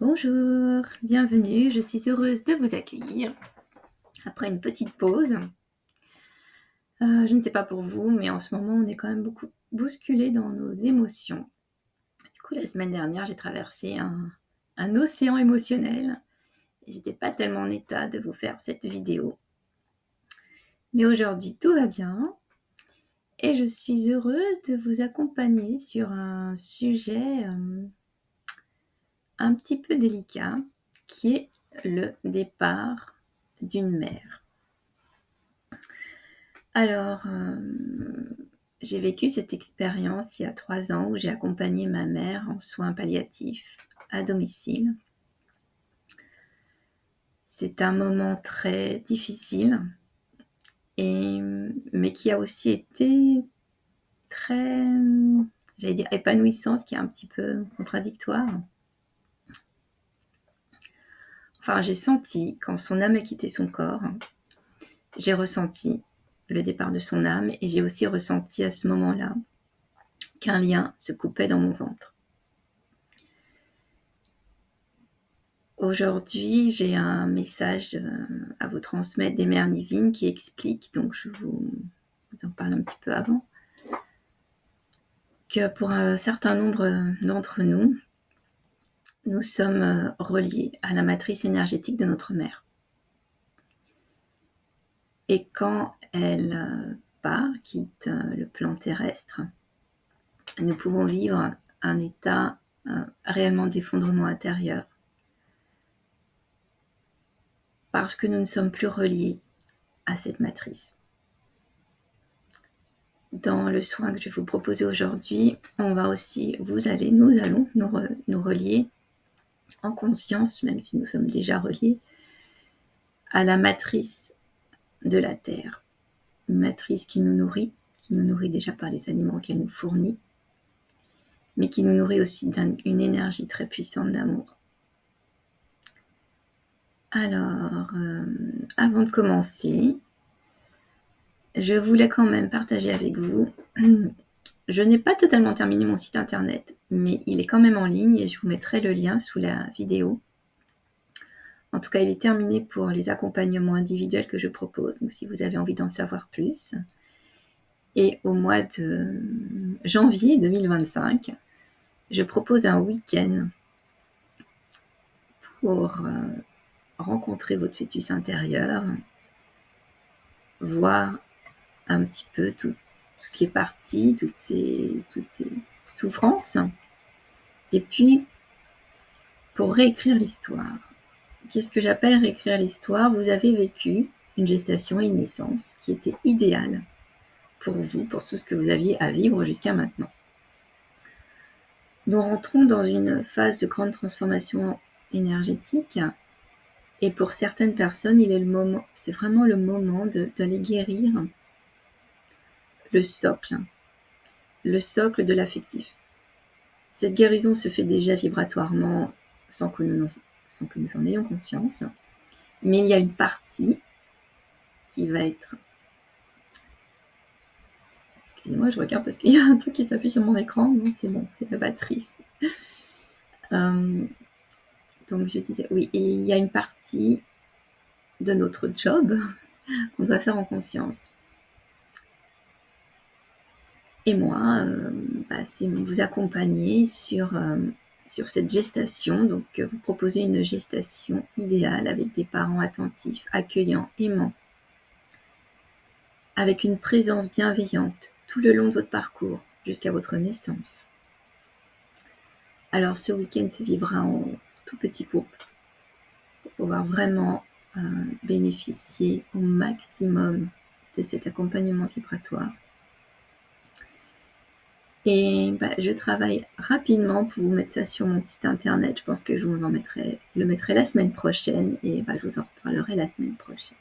Bonjour, bienvenue, je suis heureuse de vous accueillir après une petite pause. Je ne sais pas pour vous, mais en ce moment, on est quand même beaucoup bousculé dans nos émotions. Du coup, la semaine dernière, j'ai traversé un océan émotionnel et j'étais pas tellement en état de vous faire cette vidéo. Mais aujourd'hui, tout va bien et je suis heureuse de vous accompagner sur un sujet un petit peu délicat qui est le départ d'une mère. Alors, j'ai vécu cette expérience il y a 3 ans où j'ai accompagné ma mère en soins palliatifs à domicile. C'est un moment très difficile mais qui a aussi été très, j'allais dire épanouissant, ce qui est un petit peu contradictoire. Enfin, j'ai senti quand son âme a quitté son corps, j'ai ressenti le départ de son âme et j'ai aussi ressenti à ce moment-là qu'un lien se coupait dans mon ventre. Aujourd'hui, j'ai un message à vous transmettre des Mères Divines qui explique, donc je vous en parle un petit peu avant, que pour un certain nombre d'entre nous, nous sommes reliés à la matrice énergétique de notre mère. Et quand elle part, quitte le plan terrestre, nous pouvons vivre un état réellement d'effondrement intérieur parce que nous ne sommes plus reliés à cette matrice. Dans le soin que je vais vous proposer aujourd'hui, nous allons nous relier en conscience, même si nous sommes déjà reliés, à la matrice de la Terre. Une matrice qui nous nourrit déjà par les aliments qu'elle nous fournit, mais qui nous nourrit aussi d'une énergie très puissante d'amour. Alors, avant de commencer, je voulais quand même partager avec vous. Je n'ai pas totalement terminé mon site internet, mais il est quand même en ligne et je vous mettrai le lien sous la vidéo. En tout cas, il est terminé pour les accompagnements individuels que je propose, donc si vous avez envie d'en savoir plus. Et au mois de janvier 2025, je propose un week-end pour rencontrer votre fœtus intérieur, voir un petit peu toutes les parties, toutes ces souffrances, et puis pour réécrire l'histoire. Qu'est-ce que j'appelle réécrire l'histoire ? Vous avez vécu une gestation et une naissance qui était idéale pour vous, pour tout ce que vous aviez à vivre jusqu'à maintenant. Nous rentrons dans une phase de grande transformation énergétique et pour certaines personnes, c'est vraiment le moment d'aller guérir le socle de l'affectif. Cette guérison se fait déjà vibratoirement sans que nous en ayons conscience, mais il y a une partie qui va être... Excusez-moi, je regarde parce qu'il y a un truc qui s'affiche sur mon écran. Non, c'est bon, c'est la batterie. Donc je disais, oui, et il y a une partie de notre job qu'on doit faire en conscience. Et moi, c'est vous accompagner sur cette gestation, donc vous proposer une gestation idéale avec des parents attentifs, accueillants, aimants, avec une présence bienveillante tout le long de votre parcours jusqu'à votre naissance. Alors ce week-end se vivra en tout petit groupe pour pouvoir vraiment bénéficier au maximum de cet accompagnement vibratoire. Et je travaille rapidement pour vous mettre ça sur mon site internet. Je pense que je vous le mettrai la semaine prochaine et je vous en reparlerai la semaine prochaine.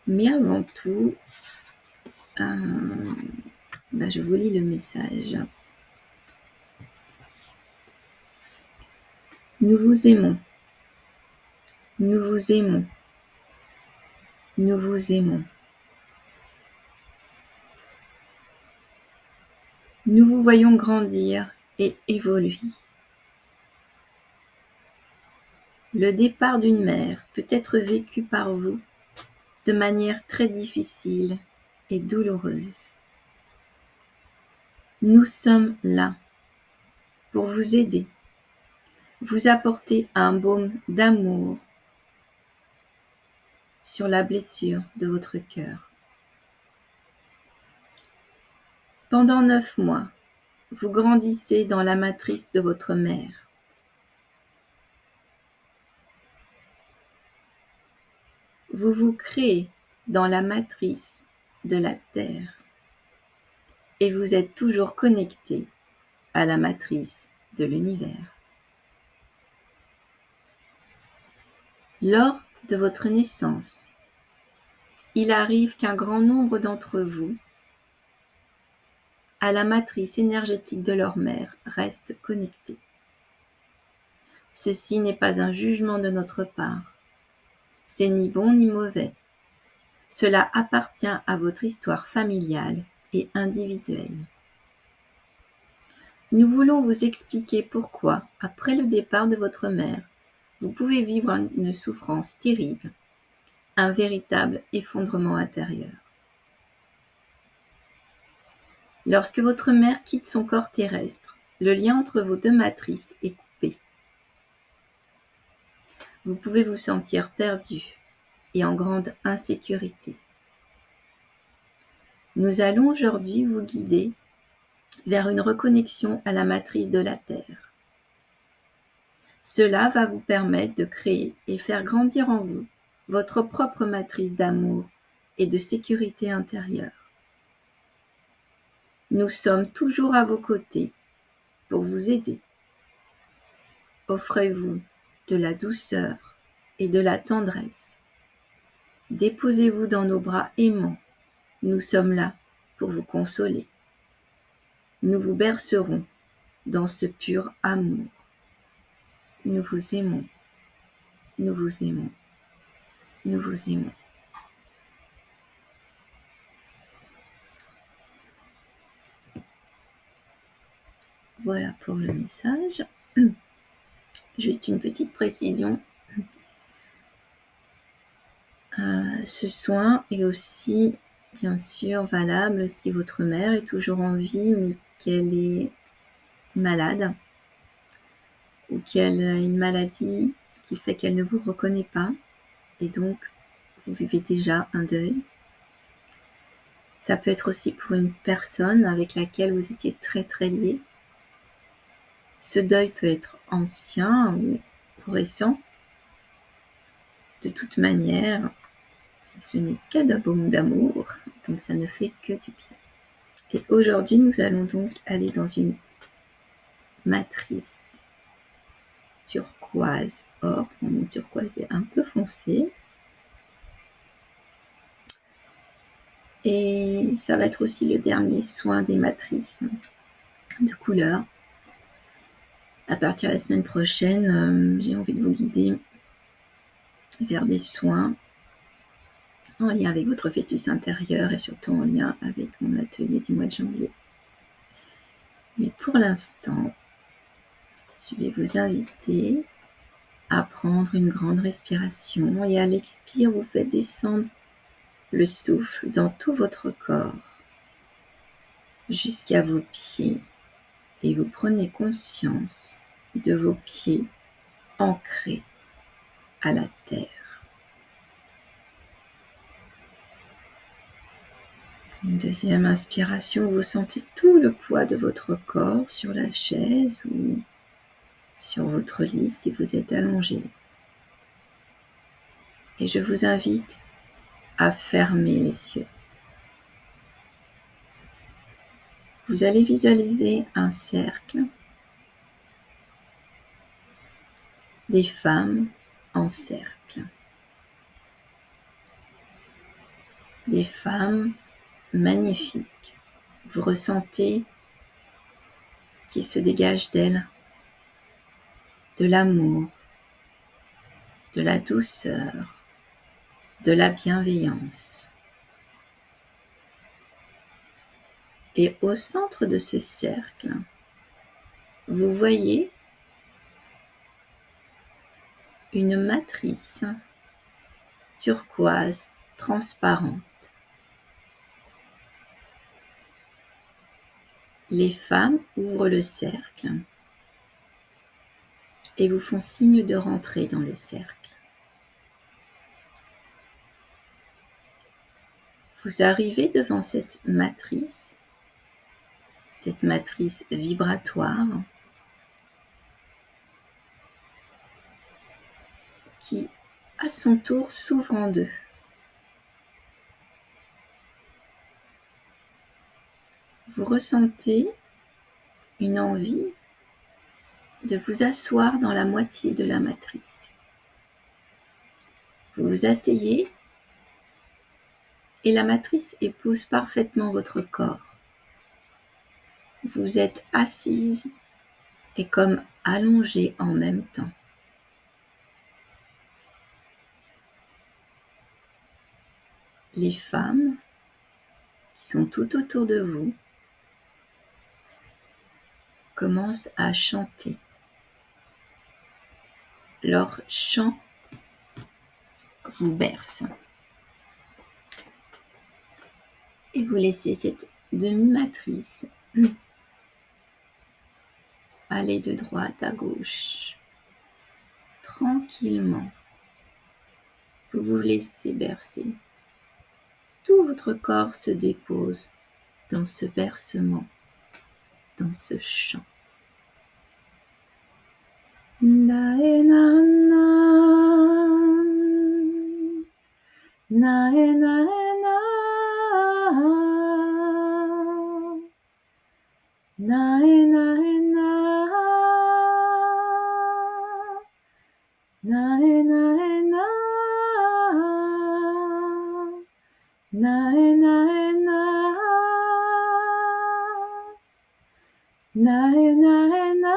Mais avant tout, je vous lis le message. Nous vous aimons. Nous vous aimons. Nous vous aimons. Nous vous voyons grandir et évoluer. Le départ d'une mère peut être vécu par vous de manière très difficile et douloureuse. Nous sommes là pour vous aider, vous apporter un baume d'amour sur la blessure de votre cœur. Pendant 9 mois, vous grandissez dans la matrice de votre mère. Vous vous créez dans la matrice de la Terre et vous êtes toujours connecté à la matrice de l'univers. Lors de votre naissance, il arrive qu'un grand nombre d'entre vous, à la matrice énergétique de leur mère, restent connectés. Ceci n'est pas un jugement de notre part. C'est ni bon ni mauvais. Cela appartient à votre histoire familiale et individuelle. Nous voulons vous expliquer pourquoi, après le départ de votre mère, vous pouvez vivre une souffrance terrible, un véritable effondrement intérieur. Lorsque votre mère quitte son corps terrestre, le lien entre vos deux matrices est coupé. Vous pouvez vous sentir perdu et en grande insécurité. Nous allons aujourd'hui vous guider vers une reconnexion à la matrice de la Terre. Cela va vous permettre de créer et faire grandir en vous votre propre matrice d'amour et de sécurité intérieure. Nous sommes toujours à vos côtés pour vous aider. Offrez-vous de la douceur et de la tendresse. Déposez-vous dans nos bras aimants. Nous sommes là pour vous consoler. Nous vous bercerons dans ce pur amour. Nous vous aimons. Nous vous aimons. Nous vous aimons. Voilà pour le message. Juste une petite précision. Ce soin est aussi, bien sûr, valable si votre mère est toujours en vie, mais qu'elle est malade ou qu'elle a une maladie qui fait qu'elle ne vous reconnaît pas et donc vous vivez déjà un deuil. Ça peut être aussi pour une personne avec laquelle vous étiez très très liés. Ce deuil peut être ancien ou récent. De toute manière, ce n'est qu'un baume d'amour, donc ça ne fait que du bien. Et aujourd'hui, nous allons donc aller dans une matrice turquoise or. Mon turquoise est un peu foncé. Et ça va être aussi le dernier soin des matrices de couleur. À partir de la semaine prochaine, j'ai envie de vous guider vers des soins en lien avec votre fœtus intérieur et surtout en lien avec mon atelier du mois de janvier. Mais pour l'instant, je vais vous inviter à prendre une grande respiration et à l'expire, vous faites descendre le souffle dans tout votre corps jusqu'à vos pieds et vous prenez conscience de vos pieds ancrés à la terre. Une deuxième inspiration, vous sentez tout le poids de votre corps sur la chaise ou sur votre lit si vous êtes allongé. Et je vous invite à fermer les yeux. Vous allez visualiser un cercle, des femmes en cercle, des femmes magnifiques. Vous ressentez qu'il se dégage d'elles de l'amour, de la douceur, de la bienveillance. Et au centre de ce cercle, vous voyez une matrice turquoise transparente. Les femmes ouvrent le cercle et vous font signe de rentrer dans le cercle. Vous arrivez devant cette matrice vibratoire qui, à son tour, s'ouvre en deux. Vous ressentez une envie de vous asseoir dans la moitié de la matrice. Vous vous asseyez et la matrice épouse parfaitement votre corps. Vous êtes assise et comme allongée en même temps. Les femmes qui sont tout autour de vous commencent à chanter. Leur chant vous berce. Et vous laissez cette demi-matrice aller de droite à gauche, tranquillement. Vous vous laissez bercer. Tout votre corps se dépose dans ce bercement, dans ce chant. Nae na na, nae nae na, nae nae na, nae nae na, nae nae na, nae nae na,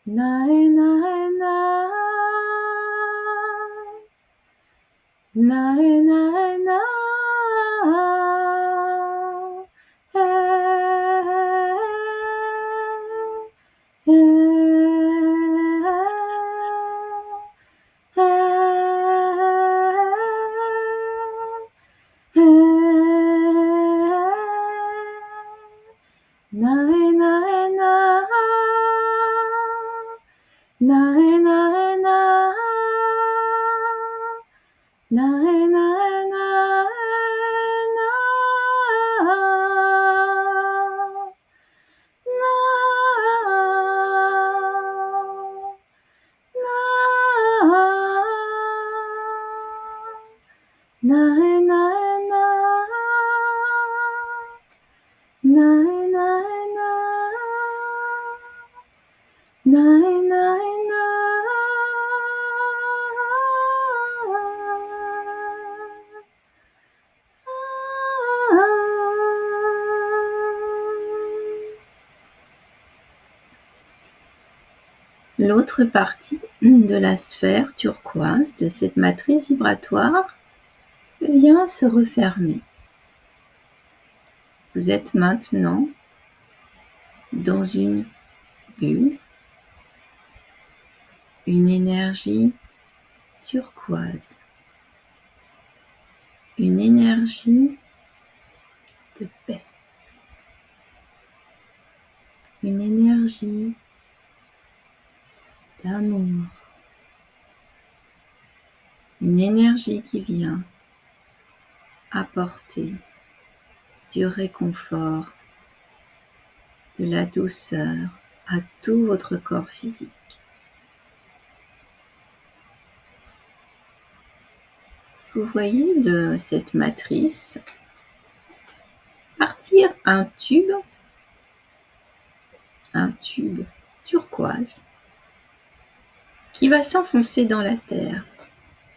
nae nae na, nae nae na, nae nae na, nae nae na, nae nae na, nae nae na, nae nae na, nae nae na, L'autre partie de la sphère turquoise de cette matrice vibratoire vient se refermer. Vous êtes maintenant dans une bulle, une énergie turquoise, une énergie de paix, une énergie d'amour, une énergie qui vient apporter du réconfort, de la douceur à tout votre corps physique. Vous voyez de cette matrice partir un tube turquoise qui va s'enfoncer dans la terre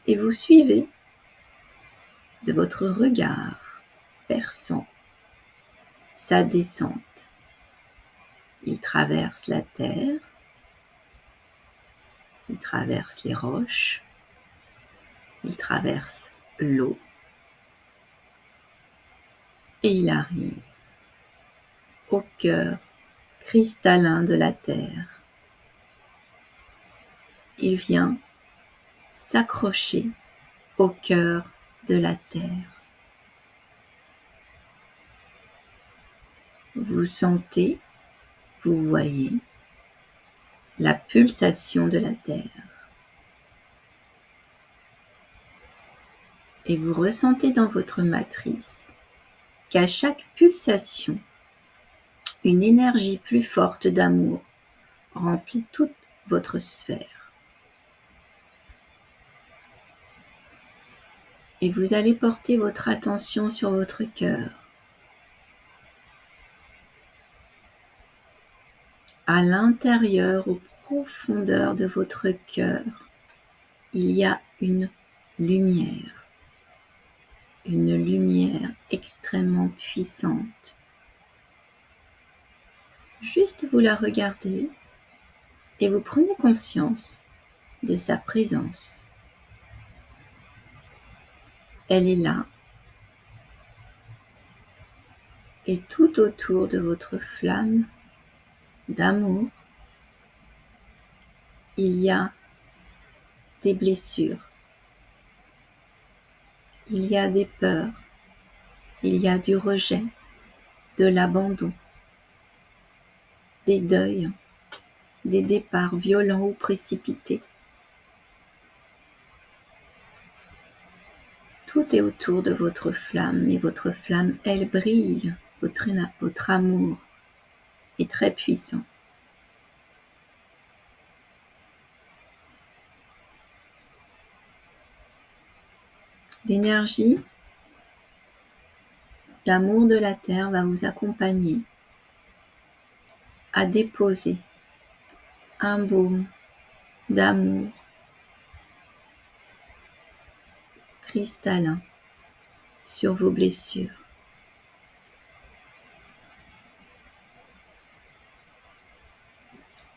et vous suivez de votre regard perçant sa descente. Il traverse la terre, il traverse les roches, il traverse l'eau et il arrive au cœur cristallin de la terre, il vient s'accrocher au cœur de la terre. Vous sentez, vous voyez la pulsation de la terre. Et vous ressentez dans votre matrice qu'à chaque pulsation, une énergie plus forte d'amour remplit toute votre sphère. Et vous allez porter votre attention sur votre cœur. À l'intérieur, aux profondeurs de votre cœur, il y a une lumière extrêmement puissante. Juste vous la regardez et vous prenez conscience de sa présence. Elle est là. Et tout autour de votre flamme d'amour, il y a des blessures, il y a des peurs, il y a du rejet, de l'abandon, des deuils, des départs violents ou précipités. Tout est autour de votre flamme et votre flamme, elle brille. Votre amour est très puissant. L'énergie d'amour de la terre va vous accompagner à déposer un baume d'amour cristallin sur vos blessures.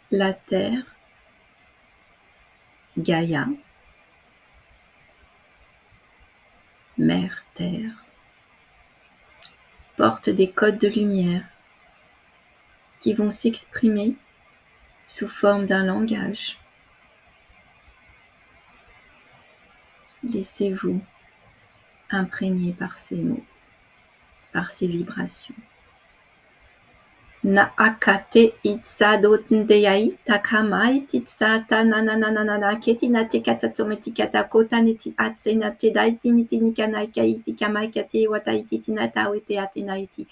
La terre, Gaïa, Mère Terre, porte des codes de lumière qui vont s'exprimer sous forme d'un langage. Laissez-vous imprégner par ces mots, par ces vibrations. Na akate itsa dotndeyai takamai titsa ta nananana ketina tekatatometi katakota neti atsena tedaiti nitinikanai kaiti kamai kate wataiti tinata wete atenaiti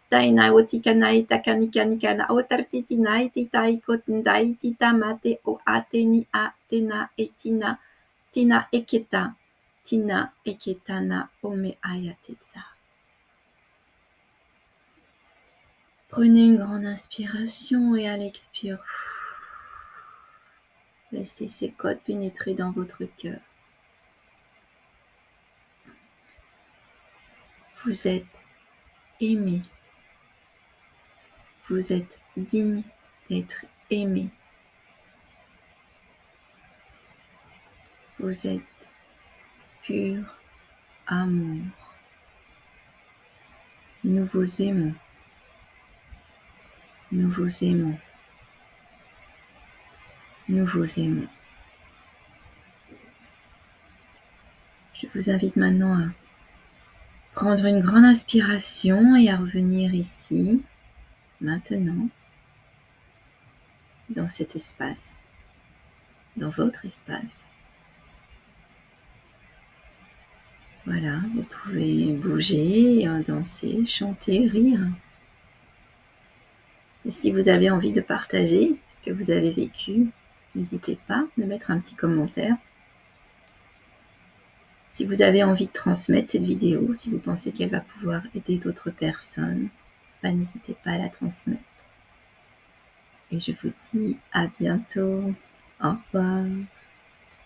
taina otikanai takanikanikana otartitinai titaikotndai titamate o ateni atena etina tina eketana ome ayatetsa. Prenez une grande inspiration et à l'expire, laissez ces codes pénétrer dans votre cœur. Vous êtes aimé. Vous êtes digne d'être aimé. Vous êtes pur amour. Nous vous aimons. Nous vous aimons. Nous vous aimons. Je vous invite maintenant à prendre une grande inspiration et à revenir ici, maintenant, dans cet espace, dans votre espace. Voilà, vous pouvez bouger, danser, chanter, rire. Et si vous avez envie de partager ce que vous avez vécu, n'hésitez pas à me mettre un petit commentaire. Si vous avez envie de transmettre cette vidéo, si vous pensez qu'elle va pouvoir aider d'autres personnes, n'hésitez pas à la transmettre. Et je vous dis à bientôt. Au revoir.